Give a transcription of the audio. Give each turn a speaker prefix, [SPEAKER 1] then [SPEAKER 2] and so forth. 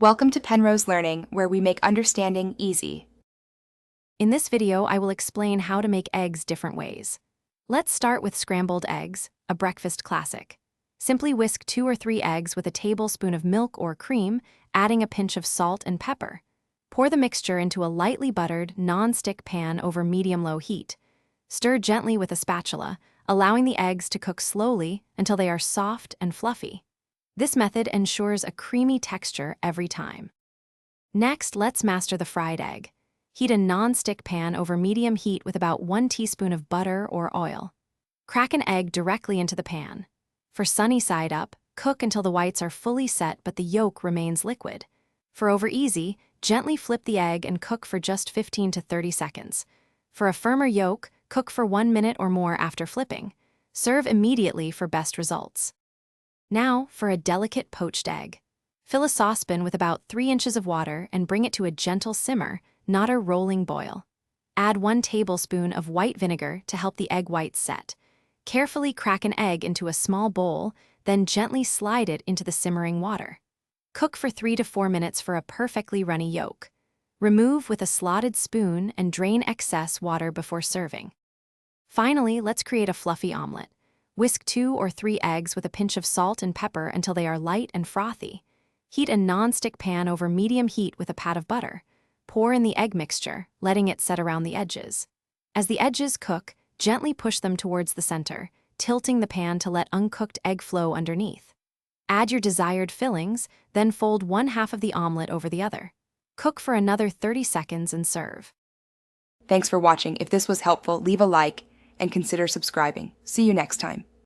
[SPEAKER 1] Welcome to Penrose Learning, where we make understanding easy.
[SPEAKER 2] In this video, I will explain how to make eggs different ways. Let's start with scrambled eggs, a breakfast classic. Simply whisk 2 or 3 eggs with a tablespoon of milk or cream, adding a pinch of salt and pepper. Pour the mixture into a lightly buttered, non-stick pan over medium-low heat. Stir gently with a spatula, allowing the eggs to cook slowly until they are soft and fluffy. This method ensures a creamy texture every time. Next, let's master the fried egg. Heat a non-stick pan over medium heat with about 1 teaspoon of butter or oil. Crack an egg directly into the pan. For sunny side up, cook until the whites are fully set but the yolk remains liquid. For over easy, gently flip the egg and cook for just 15 to 30 seconds. For a firmer yolk, cook for 1 minute or more after flipping. Serve immediately for best results. Now, for a delicate poached egg. Fill a saucepan with about 3 inches of water and bring it to a gentle simmer, not a rolling boil. Add 1 tablespoon of white vinegar to help the egg whites set. Carefully crack an egg into a small bowl, then gently slide it into the simmering water. Cook for 3 to 4 minutes for a perfectly runny yolk. Remove with a slotted spoon and drain excess water before serving. Finally, let's create a fluffy omelet. Whisk 2 or 3 eggs with a pinch of salt and pepper until they are light and frothy. Heat a non-stick pan over medium heat with a pat of butter. Pour in the egg mixture, letting it set around the edges. As the edges cook, gently push them towards the center, tilting the pan to let uncooked egg flow underneath. Add your desired fillings, then fold 1/2 of the omelet over the other. Cook for another 30 seconds and serve.
[SPEAKER 1] Thanks for watching. If this was helpful, leave a like and consider subscribing. See you next time.